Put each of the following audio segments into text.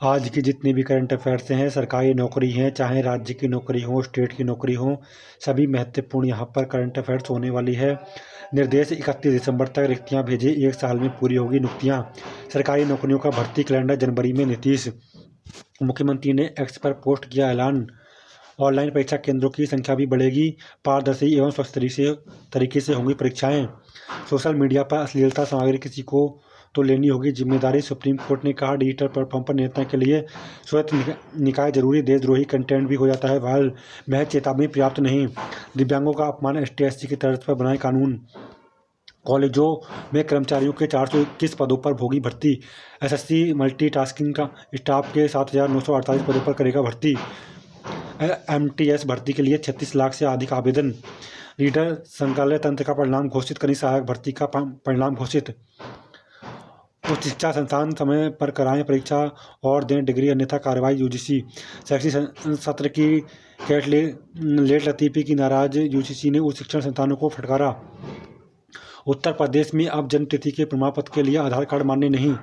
आज की जितनी भी करंट अफेयर्स हैं, सरकारी नौकरी हैं, चाहे राज्य की नौकरी हो, स्टेट की नौकरी हो, सभी महत्वपूर्ण यहाँ पर करंट अफेयर्स होने वाली है। निर्देश 31 दिसंबर तक रिक्तियाँ भेजें, 1 साल में पूरी होगी नियुक्तियाँ। सरकारी नौकरियों का भर्ती कैलेंडर जनवरी में। नीतीश मुख्यमंत्री ने एक्स पर पोस्ट किया ऐलान, ऑनलाइन परीक्षा केंद्रों की संख्या भी बढ़ेगी, पारदर्शी एवं स्वच्छ तरीके से होंगी परीक्षाएं। सोशल मीडिया पर अश्लीलता सामग्री किसी को तो लेनी होगी जिम्मेदारी, सुप्रीम कोर्ट ने कहा। डिजिटल प्लेटफॉर्म पर नियंत्रण के लिए स्वायत्त निकाय जरूरी, देशद्रोही कंटेंट भी हो जाता है वायरल, महज चेतावनी पर्याप्त नहीं। दिव्यांगों का अपमान, ST/SC की तर्ज पर बनाए कानून। कॉलेजों में कर्मचारियों के 421 पदों पर होगी भर्ती। SSC मल्टीटास्किंग का स्टाफ के 7,948 पदों पर करेगा भर्ती। MTS भर्ती के लिए 36 लाख से अधिक आवेदन। रीडर संकाय तंत्र का परिणाम घोषित करें, सहायक भर्ती का परिणाम घोषित। उच्च शिक्षा संस्थान समय पर कराएं परीक्षा और दें डिग्री, अन्यथा कार्रवाई। UGC शैक्षिक सत्र की लेट लतीफ़ी की नाराज UGC ने उच्च शिक्षण संस्थानों को फटकारा। उत्तर प्रदेश में अब जन्मतिथि के प्रमाण पत्र के लिए आधार कार्ड मान्य नहीं।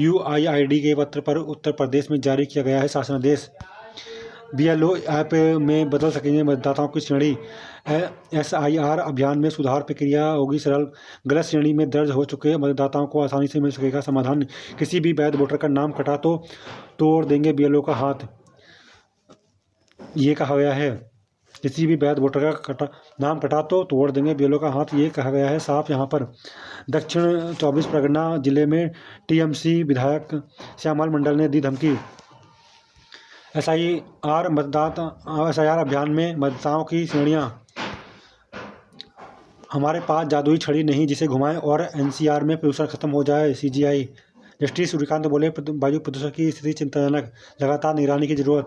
UIID के पत्र पर उत्तर प्रदेश में जारी किया गया है शासनादेश। BLO ऐप में बदल सकेंगे मतदाताओं की श्रेणी। SIR अभियान में सुधार प्रक्रिया होगी सरल, गलत श्रेणी में दर्ज हो चुके मतदाताओं को आसानी से मिल सकेगा समाधान। किसी भी वैध वोटर का नाम कटा तो तोड़ देंगे BLO का हाथ, ये कहा गया है। किसी भी वैध वोटर का नाम कटा तो तोड़ देंगे BLO का हाथ, ये कहा गया है साफ यहाँ पर। दक्षिण 24 परगना जिले में TMC विधायक श्यामल मंडल ने दी धमकी। SIR अभियान में मतदाताओं की श्रेणियाँ। हमारे पास जादुई छड़ी नहीं जिसे घुमाएं और NCR में प्रदूषण खत्म हो जाए, CGI। जस्टिस सूर्यकांत बोले, वायु प्रदूषण की स्थिति चिंताजनक, लगातार निगरानी की जरूरत।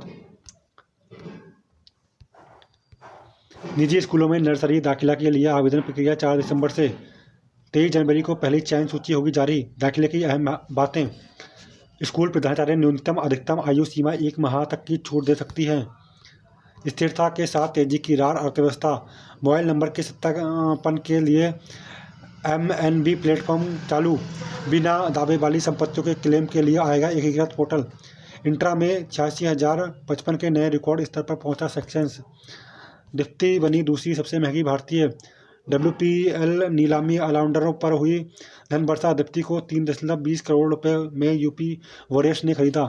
निजी स्कूलों में नर्सरी दाखिला के लिए आवेदन प्रक्रिया 4 दिसंबर से। 23 जनवरी को पहली चयन सूची होगी जारी। दाखिले की अहम बातें। स्कूल प्राचार्य न्यूनतम अधिकतम आयु सीमा 1 माह तक की छूट दे सकती है। स्थिरता के साथ तेजी की रार अर्थव्यवस्था। मोबाइल नंबर के सत्यापन के लिए MNB प्लेटफॉर्म चालू। बिना दावे वाली संपत्तियों के क्लेम के लिए आएगा एकीकृत पोर्टल। इंट्रा में 86,055 के नए रिकॉर्ड स्तर पर पहुंचा सेक्शंस। दीप्ति बनी दूसरी सबसे महंगी भारतीय। WPL नीलामी ऑलराउंडरों पर हुई धन वर्षा। दीप्ति को 3.20 करोड़ रुपए में यूपी वॉरियर्स ने खरीदा।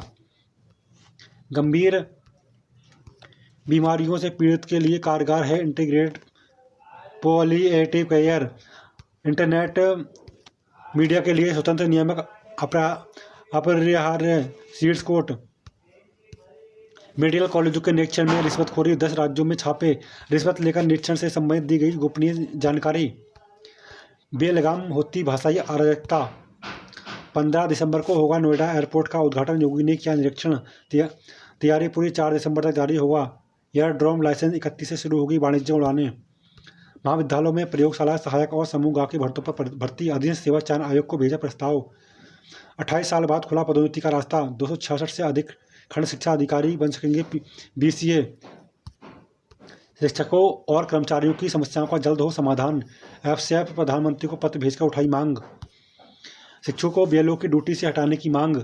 गंभीर बीमारियों से पीड़ित के लिए कारगर है इंटीग्रेटेड पॉलिएटिव केयर। इंटरनेट मीडिया के लिए स्वतंत्र नियामक अपरिहार्य, सीड्स कोर्ट। मेडिकल कॉलेजों के निरीक्षण में रिश्वतखोरी, 10 राज्यों में छापे। रिश्वत लेकर निरीक्षण से संबंधित दी गई गोपनीय जानकारी। बेलगाम होती भाषाई अराजकता। 15 दिसंबर को होगा नोएडा एयरपोर्ट का उद्घाटन, योगी ने किया निरीक्षण। तैयारी पूरी, 4 दिसंबर तक जारी होगा। एयरड्रोम लाइसेंस 31 से शुरू होगी वाणिज्य उड़ानें। महाविद्यालयों में प्रयोगशाला सहायक और समूह गा की भर्तियों पर भर्ती। अधीनस्थ सेवा चयन आयोग को भेजा प्रस्ताव। 28 साल बाद खुला पदोन्नति का रास्ता। 266 से अधिक खंड शिक्षा अधिकारी बन सकेंगे BCA। शिक्षकों और कर्मचारियों की समस्याओं का जल्द हो समाधान। FCF प्रधानमंत्री को पत्र भेजकर उठाई मांग। शिक्षकों को BLO की ड्यूटी से हटाने की मांग।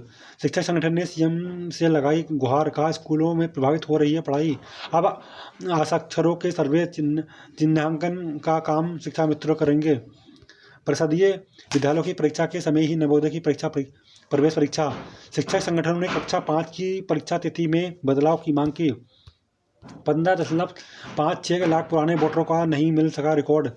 शिक्षक संगठन ने CM से लगाई गुहार, कहा स्कूलों में प्रभावित हो रही है पढ़ाई। अब हस्ताक्षरों के सर्वे चिन्हांकन का काम शिक्षा मित्र करेंगे। परिषदीय विद्यालयों की परीक्षा के समय ही नवोदय की प्रवेश परीक्षा। शिक्षक संगठनों ने कक्षा 5 की परीक्षा तिथि में बदलाव की मांग की। 15.56 लाख पुराने वोटरों का नहीं मिल सका रिकॉर्ड।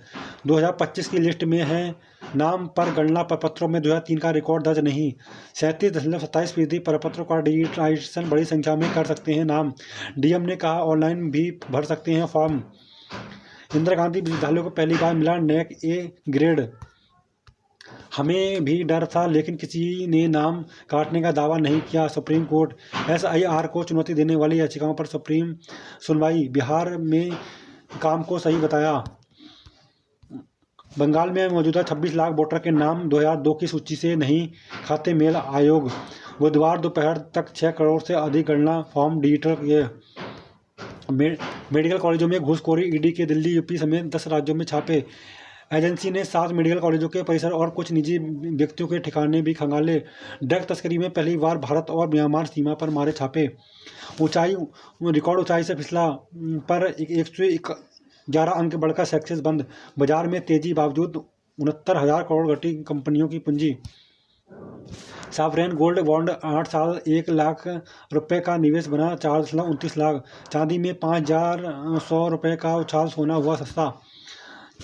2025 की लिस्ट में है नाम, पर गणना प्रपत्रों में 2003 का रिकॉर्ड दर्ज नहीं। 37.27% प्रपत्रों का डिजिटाइजेशन, बड़ी संख्या में कर सकते हैं नाम। DM ने कहा ऑनलाइन भी भर सकते हैं फॉर्म। इंदिरा गांधी विश्वविद्यालय को पहली बार मिला NAC A ग्रेड। हमें भी डर था लेकिन किसी ने नाम काटने का दावा नहीं किया, सुप्रीम कोर्ट। SIR को चुनौती देने वाली याचिकाओं पर सुप्रीम सुनवाई। बिहार में काम को सही बताया। बंगाल में मौजूदा 26 लाख वोटर के नाम 2002 की सूची से नहीं खाते मेल आयोग। बुधवार दोपहर तक 6 करोड़ से अधिक गणना फॉर्म डिजिटल किए। मेडिकल कॉलेजों में घूसखोरी, ED के दिल्ली, UP समेत 10 राज्यों में छापे। एजेंसी ने 7 मेडिकल कॉलेजों के परिसर और कुछ निजी व्यक्तियों के ठिकाने भी खंगाले। ड्रग तस्करी में पहली बार भारत और म्यांमार सीमा पर मारे छापे। ऊंचाई रिकॉर्ड ऊंचाई से फिसला पर 111 अंक बढ़कर सेंसेक्स बंद। बाजार में तेजी बावजूद 69,000 करोड़ घटी कंपनियों की पूंजी। सॉवरेन गोल्ड बॉन्ड 8 साल 1 लाख रुपए का निवेश बना 4.29 लाख। चांदी में 5,100 रुपए का उछाल, सोना हुआ सस्ता।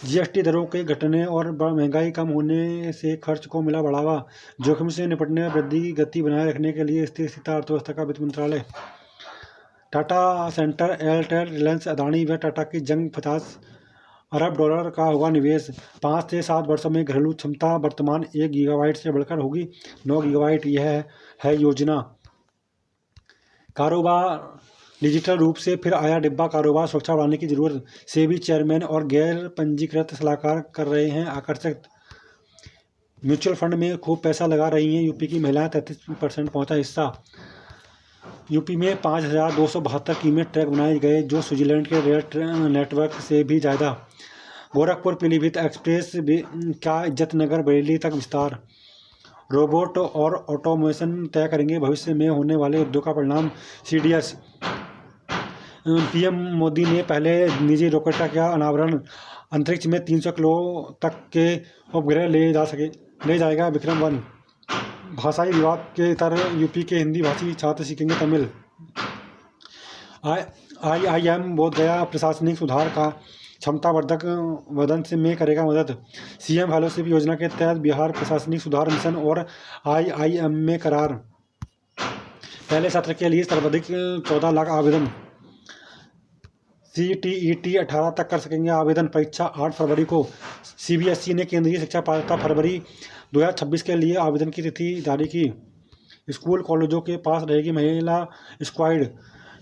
जीएसटी दरों के घटने और महंगाई कम होने से खर्च को मिला बढ़ावा। जोखिम से निपटने में वृद्धि की गति बनाए रखने के लिए स्थिर अर्थव्यवस्था का वित्त मंत्रालय। टाटा सेंटर, एयरटेल, रिलायंस, अदानी व टाटा की जंग। 50 अरब डॉलर का होगा निवेश। 5 से 7 वर्षों में घरेलू क्षमता वर्तमान 1 गीगावाट से बढ़कर होगी 9 गीगावाट। यह है योजना। कारोबार डिजिटल रूप से फिर आया डिब्बा कारोबार, सुरक्षा बढ़ाने की जरूरत। सेबी चेयरमैन और गैर पंजीकृत सलाहकार कर रहे हैं आकर्षक। म्यूचुअल फंड में खूब पैसा लगा रही हैं यूपी की महिलाएं, 33% पहुंचा हिस्सा। यूपी में 5,272 कीमत ट्रैक बनाए गए, जो स्विट्जरलैंड के रेल नेटवर्क से भी ज़्यादा। गोरखपुर पीलीभीत एक्सप्रेस का इज्जतनगर बरेली तक विस्तार। रोबोट और ऑटोमेशन तय करेंगे भविष्य में होने वाले युद्धों का परिणाम। CDS। पीएम मोदी ने पहले निजी रॉकेट का किया अनावरण। अंतरिक्ष में 300 किलो तक के उपग्रह ले जाएगा विक्रम-1। भाषाई विवाद के इतर यूपी के हिंदी भाषी छात्र सीखेंगे तमिल। IIM बोधगया प्रशासनिक सुधार का क्षमतावर्धक वदन से में करेगा मदद। CM फेलोशिप योजना के तहत बिहार प्रशासनिक सुधार मिशन और IIM में करार। पहले सत्र के लिए सर्वाधिक 14 लाख आवेदन। CTET 18 तक कर सकेंगे आवेदन। परीक्षा 8 फरवरी को। CBSE ने केंद्रीय शिक्षा पात्रता फरवरी 2026 के लिए आवेदन की तिथि जारी की। स्कूल कॉलेजों के पास रहेगी महिला स्क्वाड।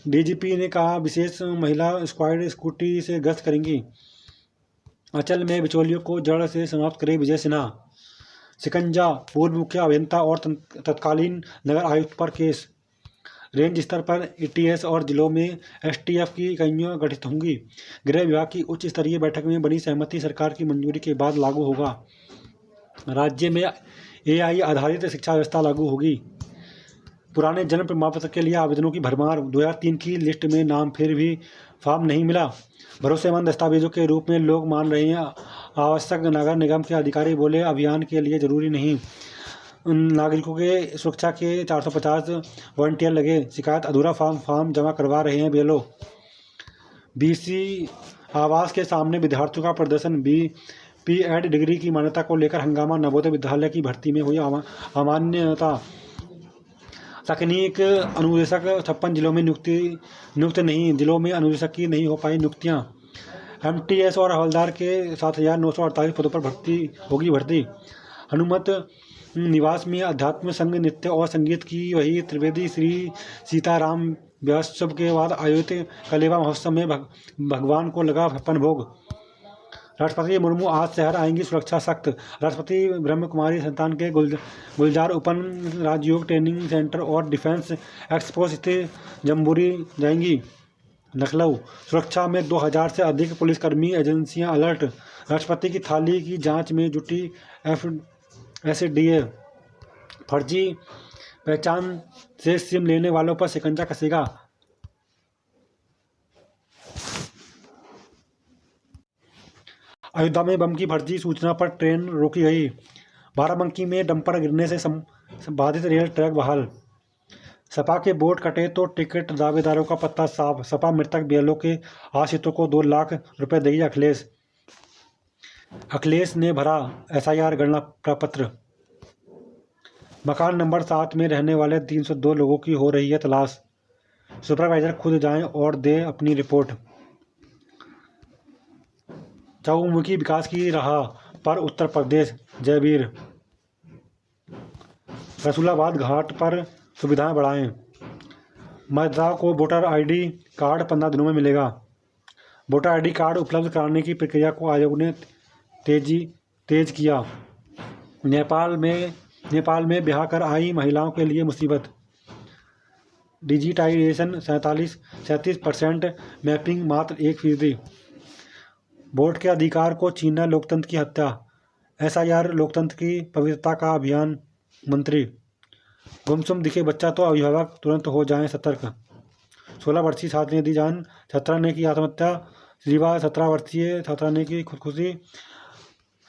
DGP ने कहा विशेष महिला स्क्वाड स्कूटी से गश्त करेंगी। अचल में बिचौलियों को जड़ से समाप्त करे विजय सिन्हा। शिकंजा, पूर्व मुख्य अभियंता और तत्कालीन नगर आयुक्त पर केस। रेंज स्तर पर ATS और जिलों में STF की इकाइयाँ गठित होंगी। गृह विभाग की उच्च स्तरीय बैठक में बनी सहमति सरकार की मंजूरी के बाद लागू होगा। राज्य में AI आधारित शिक्षा व्यवस्था लागू होगी। पुराने जन्म प्रमाण पत्र के लिए आवेदनों की भरमार। 2003 की लिस्ट में नाम फिर भी फॉर्म नहीं मिला। भरोसेमंद दस्तावेजों के रूप में लोग मान रहे हैं आवश्यक। नगर निगम के अधिकारी बोले अभियान के लिए जरूरी नहीं। नागरिकों के सुरक्षा के 450 वॉलंटियर लगे। शिकायत अधूरा फॉर्म जमा करवा रहे हैं BLO। BC आवास के सामने विद्यार्थियों का प्रदर्शन। BPEd डिग्री की मान्यता को लेकर हंगामा। नवोदय विद्यालय की भर्ती में हुई अमान्यता। तकनीक अनुदेशक 56 जिलों में नियुक्त नहीं। जिलों में अनुदेशक की नहीं हो पाई नियुक्तियां। MTS और हवलदार के 7,948 पदों पर होगी भर्ती। हनुमत निवास में अध्यात्म संघ नृत्य और संगीत की वही त्रिवेदी श्री सीताराम व्यासोत्सव के बाद आयोजित कलेवा महोत्सव में भगवान को लगा 56 भोग। राष्ट्रपति मुर्मू आज शहर आएंगी, सुरक्षा सख्त। राष्ट्रपति ब्रह्म कुमारी संस्थान के गुलजार ओपन राजयोग ट्रेनिंग सेंटर और डिफेंस एक्सपो स्थित जम्बूरी जाएंगी। लखनऊ। सुरक्षा में 2000 से अधिक पुलिसकर्मी, एजेंसियां अलर्ट। राष्ट्रपति की थाली की जांच में जुटी SDA। फर्जी पहचान से सिम लेने वालों पर शिकंजा कसेगा। अयोध्या में बम की फर्जी सूचना पर ट्रेन रोकी गई। बाराबंकी में डंपर गिरने से बाधित रेल ट्रैक बहाल। सपा के वोट कटे तो टिकट दावेदारों का पत्ता साफ। सपा मृतक BLO के आश्रितों को 2 लाख रुपए देगी अखिलेश ने भरा SIR गणना प्रपत्र। मकान नंबर 7 में रहने वाले 302 लोगों की हो रही है तलाश। सुपरवाइजर खुद जाएं और दें अपनी रिपोर्ट। चहुमुखी विकास की राह पर उत्तर प्रदेश। जयवीर। रसूलाबाद घाट पर सुविधाएं बढ़ाएं। मतदाताओं को वोटर ID कार्ड 15 दिनों में मिलेगा। वोटर ID कार्ड उपलब्ध कराने की प्रक्रिया को आयोग ने तेज किया। नेपाल में ब्याह कर आई महिलाओं के लिए मुसीबत। डिजिटाइजेशन 37% मैपिंग मात्र 1%। वोट के अधिकार को छीनना लोकतंत्र की हत्या, SIR लोकतंत्र की पवित्रता का अभियान। मंत्री, गुमसुम दिखे बच्चा तो अभिभावक तुरंत हो जाएं सतर्क। 16 वर्षीय छात्र ने दी जान, छात्रा ने की आत्महत्या। रीवा 17 वर्षीय छात्रा ने की खुदकुशी।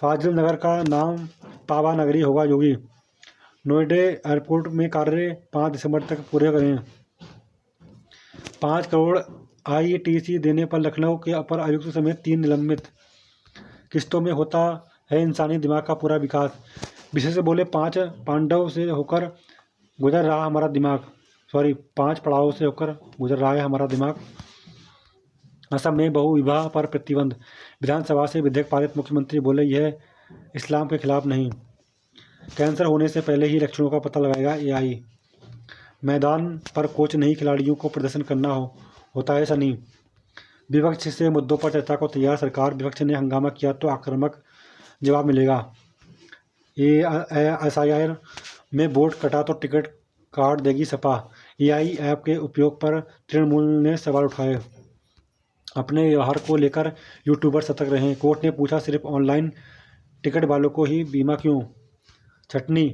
फाजिल नगर का नाम पावा नगरी होगा योगी। नोएडा एयरपोर्ट में कार्य 5 दिसंबर तक पूरे करें। 5 करोड़ ITC देने पर लखनऊ के अपर आयुक्त समेत 3 निलंबित। किस्तों में होता है इंसानी दिमाग का पूरा विकास। विशेषज्ञ बोले 5 पांडव से होकर गुजर रहा हमारा दिमाग। 5 पड़ाव से होकर गुजर रहा है हमारा दिमाग। असम में बहुविवाह पर प्रतिबंध। विधानसभा से विधेयक पारित, मुख्यमंत्री बोले यह इस्लाम के खिलाफ नहीं। कैंसर होने से पहले ही लक्षणों का पता लगाएगा AI। मैदान पर कोच नहीं, खिलाड़ियों को प्रदर्शन करना होता है सनी। विपक्ष से मुद्दों पर चर्चा को तैयार सरकार, विपक्ष ने हंगामा किया तो आक्रामक जवाब मिलेगा। SIR में वोट कटा तो टिकट काट देगी सपा। AI ऐप के उपयोग पर तृणमूल ने सवाल उठाए। अपने व्यवहार को लेकर यूट्यूबर सतर्क रहें। कोर्ट ने पूछा सिर्फ ऑनलाइन टिकट वालों को ही बीमा क्यों। छटनी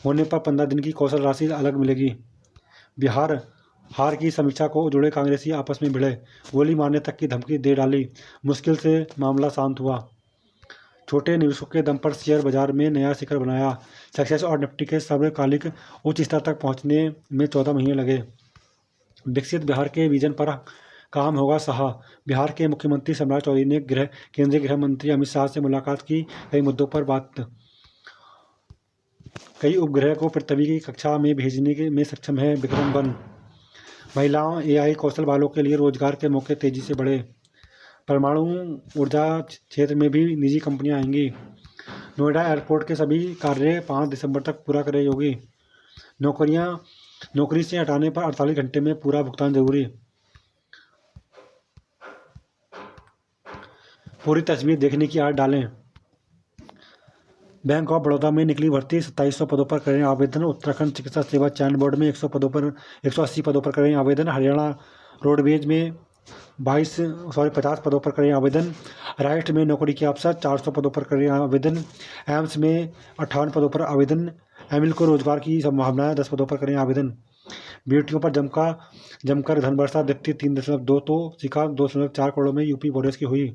होने पर 15 दिन की कौशल राशि अलग मिलेगी। बिहार हार की समीक्षा को जुड़े कांग्रेसी आपस में भिड़े, गोली मारने तक की धमकी दे डाली। मुश्किल से मामला शांत हुआ। छोटे निवेशकों के दम पर शेयर बाजार में नया शिखर बनाया। सक्सेस और निफ्टी के सर्वकालिक उच्च स्तर तक पहुंचने में 14 महीने लगे। विकसित बिहार के विजन पर काम होगा सहा। बिहार के मुख्यमंत्री सम्राट चौधरी ने केंद्रीय गृह मंत्री अमित शाह से मुलाकात की। कई मुद्दों पर बात। कई उपग्रह को पृथ्वी की कक्षा में भेजने में सक्षम है विक्रम-1। महिलाओं AI कौशल वालों के लिए रोजगार के मौके तेजी से बढ़े। परमाणु ऊर्जा क्षेत्र में भी निजी कंपनियां आएंगी। नोएडा एयरपोर्ट के सभी कार्य 5 दिसंबर तक पूरा करे योगी। नौकरी से हटाने पर 48 घंटे में पूरा भुगतान जरूरी। पूरी तस्वीर देखने की आदत डालें। बैंक ऑफ बड़ौदा में निकली भर्ती, 2700 पदों पर करें आवेदन। उत्तराखंड चिकित्सा सेवा चयन बोर्ड में 180 पदों पर करें आवेदन। हरियाणा रोडवेज में 50 पदों पर करें आवेदन। राष्ट्र में नौकरी के अवसर 400 पदों पर करें आवेदन। एम्स में 58 पदों पर आवेदन। एमिल को रोजगार की संभावनाएं, 10 पदों पर करें आवेदन। बेटियों पर जमकर धन वर्षा, दीप्ति 3.2 तो शिखा 2.4 करोड़ में यूपी बोर्ड की हुई।